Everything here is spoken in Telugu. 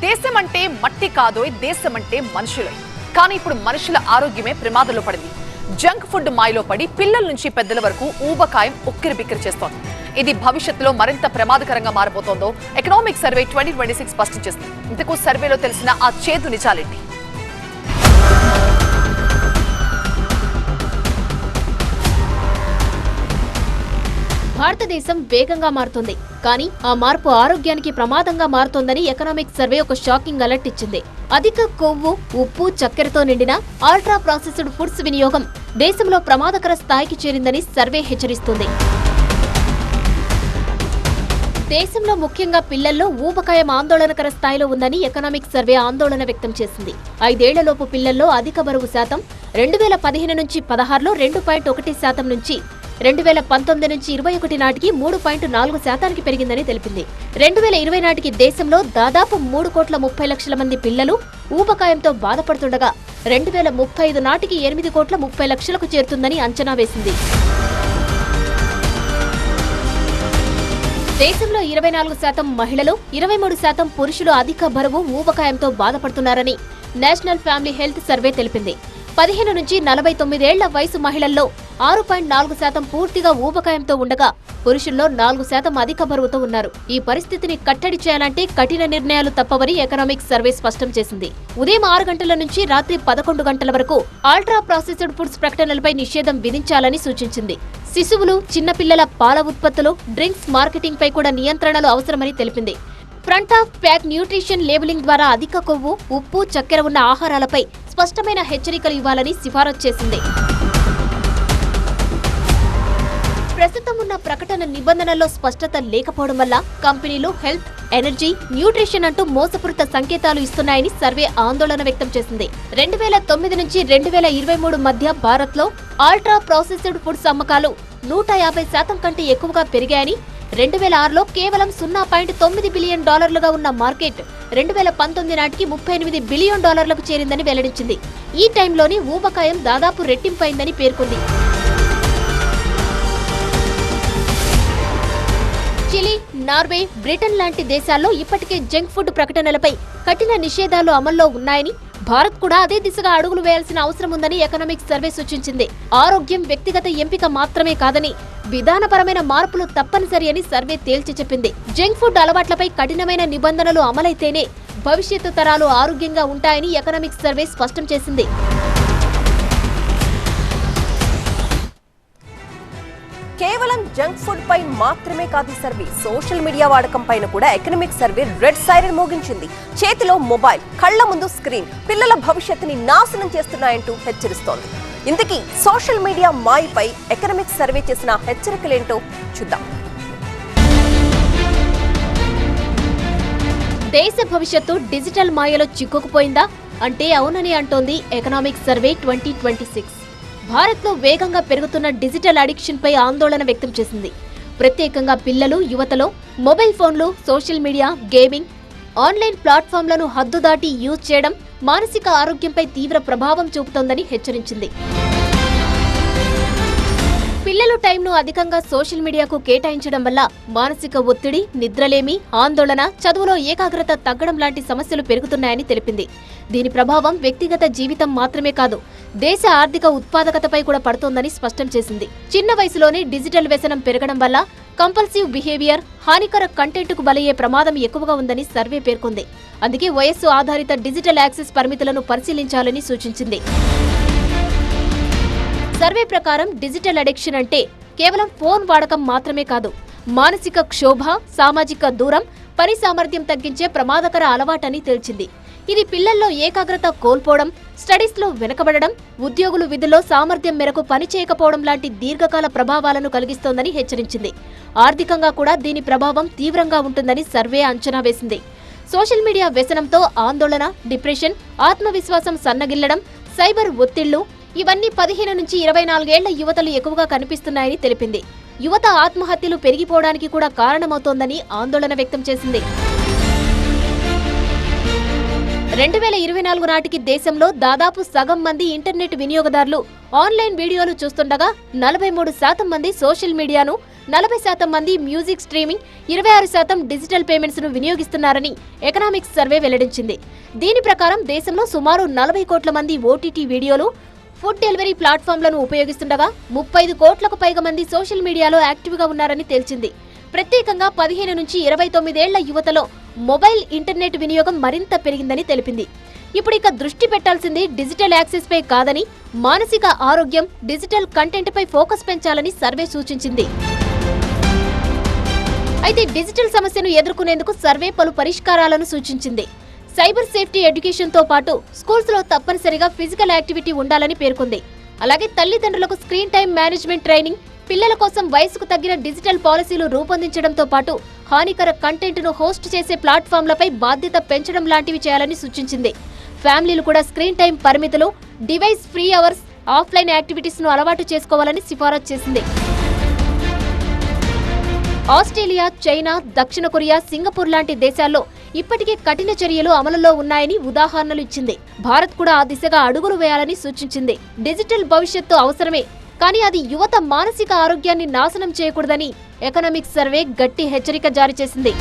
దేశం అంటే మట్టి కాదోయ్, దేశం అంటే మనుషులే. కానీ ఇప్పుడు మనుషుల ఆరోగ్యమే ప్రమాదంలో పడింది. జంక్ ఫుడ్ మాయలో పడి పిల్లల నుంచి పెద్దల వరకు ఊబకాయం ఉక్కిరిబిక్కిరి చేస్తోంది. ఇది భవిష్యత్తులో మరింత ప్రమాదకరంగా మారబోతోందో ఎకనామిక్ సర్వే 2026 స్పష్టం చేస్తుంది. ఇంతకు సర్వేలో తెలిసిన ఆ చేదు నిజాలేంటి? భారతదేశం వేగంగా మారుతుంది, కానీ ఆ మార్పు ఆరోగ్యానికి ప్రమాదంగా మారుతోందని ఎకనామిక్ సర్వే ఒక షాకింగ్ అలర్ట్ ఇచ్చింది. అధిక కొవ్వు, ఉప్పు, చక్కెరతో నిండిన అల్ట్రా ప్రాసెస్డ్ ఫుడ్స్ వినియోగం దేశంలో ప్రమాదకర స్థాయికి చేరిందని సర్వే హెచ్చరిస్తుంది. దేశంలో ముఖ్యంగా పిల్లల్లో ఊబకాయం ఆందోళనకర స్థాయిలో ఉందని ఎకనామిక్ సర్వే ఆందోళన వ్యక్తం చేసింది. 5 ఏళ్లలోపు పిల్లల్లో అధిక బరువు శాతం 2015 నుంచి 16లో 2.1% నుంచి 2019 నుంచి 21 నాటికి 3.4% పెరిగిందని తెలిపింది. 2020 నాటికి దేశంలో దాదాపు 3,30,00,000 మంది పిల్లలు ఊబకాయంతో బాధపడుతుండగా 2035 నాటికి 8,30,00,000కు చేరుతుందని అంచనా వేసింది. దేశంలో 24% మహిళలు, 23% పురుషులు అధిక బరువు, ఊబకాయంతో బాధపడుతున్నారని నేషనల్ ఫ్యామిలీ హెల్త్ సర్వే తెలిపింది. 15 నుంచి 49 ఏళ్ల వయసు మహిళల్లో 6.4% పూర్తిగా ఊబకాయంతో ఉండగా పురుషుల్లో 4% అధిక బరువుతో ఉన్నారు. ఈ పరిస్థితిని కట్టడి చేయాలంటే కఠిన నిర్ణయాలు తప్పవని ఎకనామిక్ సర్వే స్పష్టం చేసింది. ఉదయం 6 గంటల నుంచి రాత్రి 11 గంటల వరకు అల్ట్రా ప్రాసెస్డ్ ఫుడ్స్ ప్రకటనలపై నిషేధం విధించాలని సూచించింది. శిశువులు, చిన్నపిల్లల పాల ఉత్పత్తులు, డ్రింక్స్ మార్కెటింగ్ పై కూడా నియంత్రణలు అవసరమని తెలిపింది. Front of pack nutrition labelling ద్వారా అధిక కొవ్వు, ఉప్పు, చక్కెర ఉన్న ఆహారాలపై స్పష్టమైన హెచ్చరికలు ఇవ్వాలని సిఫారసు చేసింది. ప్రస్తుతం ఉన్న ప్రకటన నిబంధనల్లో స్పష్టత లేకపోవడం వల్ల కంపెనీలు హెల్త్, ఎనర్జీ, న్యూట్రిషన్ అంటూ మోసపూరిత సంకేతాలు ఇస్తున్నాయని సర్వే ఆందోళన వ్యక్తం చేసింది. 2009 నుంచి 2023 మధ్య భారత్లో అల్ట్రా ప్రాసెస్డ్ ఫుడ్స్ అమ్మకాలు 150% కంటే ఎక్కువగా పెరిగాయని, 2006లో కేవలం $0.9 బిలియన్ ఉన్న మార్కెట్ 2019 నాటికి $38 బిలియన్ చేరిందని వెల్లడించింది. ఈ టైంలోని ఊబకాయం దాదాపు రెట్టింపైందని పేర్కొంది. చిలీ, నార్వే, బ్రిటన్ లాంటి దేశాల్లో ఇప్పటికే జంక్ ఫుడ్ ప్రకటనలపై కఠిన నిషేధాలు అమల్లో ఉన్నాయని, భారత్ కూడా అదే దిశగా అడుగులు వేయాల్సిన అవసరం ఉందని ఎకనామిక్ సర్వే సూచించింది. ఆరోగ్యం వ్యక్తిగత ఎంపిక మాత్రమే కాదని విధానపరమైన మార్పులు తప్పనిసరి అని సర్వే తేల్చి చెప్పింది. జంక్ ఫుడ్ అలవాట్లపై కఠినమైన నిబంధనలు అమలైతేనే భవిష్యత్తు తరాలు ఆరోగ్యంగా ఉంటాయని ఎకనామిక్ సర్వే స్పష్టం చేసింది. కేవలం జంక్ ఫుడ్ పై మాత్రమే కాదు సర్వే, సోషల్ మీడియా వాడకం పైన కూడా ఎకనామిక్ సర్వే రెడ్ సైరన్ మోగించింది. చేతిలో మొబైల్, కళ్ల ముందు స్క్రీన్ పిల్లల భవిష్యత్తుని నాశనం చేస్తున్నాయంటూ హెచ్చరిస్తోంది. ఇంతకీ సోషల్ మీడియా మాయపై ఎకనామిక్ సర్వే చేసిన హెచ్చరికలేంటో చూద్దాం. దేశ భవిష్యత్తు డిజిటల్ మాయలో చిక్కుకుపోయిందా అంటే అవునని అంటోంది ఎకనామిక్ సర్వే 2026. భారత్లో వేగంగా పెరుగుతున్న డిజిటల్ అడిక్షన్ పై ఆందోళన వ్యక్తం చేసింది. ప్రత్యేకంగా పిల్లలు, యువతలో మొబైల్ ఫోన్లు, సోషల్ మీడియా, గేమింగ్, ఆన్లైన్ ప్లాట్ఫామ్లను హద్దు దాటి యూజ్ చేయడం మానసిక ఆరోగ్యంపై తీవ్ర ప్రభావం చూపుతోందని హెచ్చరించింది. పిల్లలు టైంను అధికంగా సోషల్ మీడియాకు కేటాయించడం వల్ల మానసిక ఒత్తిడి, నిద్రలేమి, ఆందోళన, చదువులో ఏకాగ్రత తగ్గడం లాంటి సమస్యలు పెరుగుతున్నాయని తెలిపింది. దీని ప్రభావం వ్యక్తిగత జీవితం మాత్రమే కాదు, దేశ ఆర్థిక ఉత్పాదకతపై కూడా పడుతోందని స్పష్టం చేసింది. చిన్న వయసులోనే డిజిటల్ వ్యసనం పెరగడం వల్ల కంపల్సివ్ బిహేవియర్, హానికర కంటెంట్కు బలయ్యే ప్రమాదం ఎక్కువగా ఉందని సర్వే పేర్కొంది. అందుకే వయస్సు ఆధారిత డిజిటల్ యాక్సెస్ పరిమితులను పరిశీలించాలని సూచించింది. సర్వే ప్రకారం డిజిటల్ అడిక్షన్ అంటే కేవలం ఫోన్ వాడకం మాత్రమే కాదు, మానసిక క్షోభ, సామాజిక దూరం, పని సామర్థ్యం తగ్గించే ప్రమాదకర అలవాటని తేల్చింది. ఇది పిల్లల్లో ఏకాగ్రత కోల్పోవడం, స్టడీస్లో వెనుకబడడం, ఉద్యోగులు విధుల్లో సామర్థ్యం మేరకు పని చేయకపోవడం లాంటి దీర్ఘకాల ప్రభావాలను కలిగిస్తోందని హెచ్చరించింది. ఆర్థికంగా కూడా దీని ప్రభావం తీవ్రంగా ఉంటుందని సర్వే అంచనా వేసింది. సోషల్ మీడియా వ్యసనంతో ఆందోళన, డిప్రెషన్, ఆత్మవిశ్వాసం సన్నగిల్లడం, సైబర్ ఒత్తిళ్లు ఇవన్నీ 15 నుంచి 24 ఏళ్ల యువతలు ఎక్కువగా కనిపిస్తున్నాయని తెలిపింది. యువత ఆత్మహత్యలు పెరిగిపోవడానికి కూడా కారణమవుతోందని ఆందోళన వ్యక్తం చేసింది. 2024 నాటికి దేశంలో దాదాపు సగం మంది ఇంటర్నెట్ వినియోగదారులు ఆన్లైన్ వీడియోలు చూస్తుండగా 43% మంది సోషల్ మీడియాను 40% మంది మ్యూజిక్ స్ట్రీమింగ్, 26% డిజిటల్ పేమెంట్స్ ను వినియోగిస్తున్నారని ఎకనామిక్స్ సర్వే వెల్లడించింది. దీని ప్రకారం దేశంలో సుమారు 40 కోట్ల మంది ఓటీటీ వీడియోలు, ఫుడ్ డెలివరీ ప్లాట్ఫామ్లను ఉపయోగిస్తుండగా 35 కోట్లకు పైగా మంది సోషల్ మీడియాలో యాక్టివ్గా ఉన్నారని తేల్చింది. ప్రత్యేకంగా 15 నుంచి 29 ఏళ్ల యువతలో మొబైల్ ఇంటర్నెట్ వినియోగం మరింత పెరిగిందని తెలిపింది. ఇప్పుడు ఇక దృష్టి పెట్టాల్సింది డిజిటల్ యాక్సెస్ పై కాదని, మానసిక ఆరోగ్యం, డిజిటల్ కంటెంట్ పై ఫోకస్ పెంచాలని సర్వే సూచించింది. అయితే డిజిటల్ సమస్యను ఎదుర్కొనేందుకు సర్వే పలు పరిష్కారాలను సూచించింది. సైబర్ సేఫ్టీ ఎడ్యుకేషన్ తో పాటు స్కూల్స్ లో తప్పనిసరిగా ఫిజికల్ యాక్టివిటీ ఉండాలని పేర్కొంది. అలాగే తల్లిదండ్రులకు స్క్రీన్ టైం మేనేజ్మెంట్ ట్రైనింగ్, పిల్లల కోసం వయసుకు తగ్గిన డిజిటల్ పాలసీలు రూపొందించడంతో పాటు హానికర కంటెంట్ ను హోస్ట్ చేసే ప్లాట్ఫామ్లపై బాధ్యత పెంచడం లాంటివి చేయాలని సూచించింది. ఫ్యామిలీలు కూడా స్క్రీన్ టైం పరిమితులు, device free hours, offline activities ను అలవాటు చేసుకోవాలని సిఫారసు చేసింది. ఆస్ట్రేలియా, చైనా, దక్షిణ కొరియా, సింగపూర్ లాంటి దేశాల్లో ఇప్పటికే కఠిన చర్యలు అమలులో ఉన్నాయని ఉదాహరణలు ఇచ్చింది. భారత్ కూడా ఆ దిశగా అడుగులు వేయాలని సూచించింది. డిజిటల్ భవిష్యత్తు అవసరమే, కానీ అది యువత మానసిక ఆరోగ్యాన్ని నాశనం చేయకూడదని ఎకనామిక్స్ సర్వే గట్టి హెచ్చరిక జారీ చేసింది.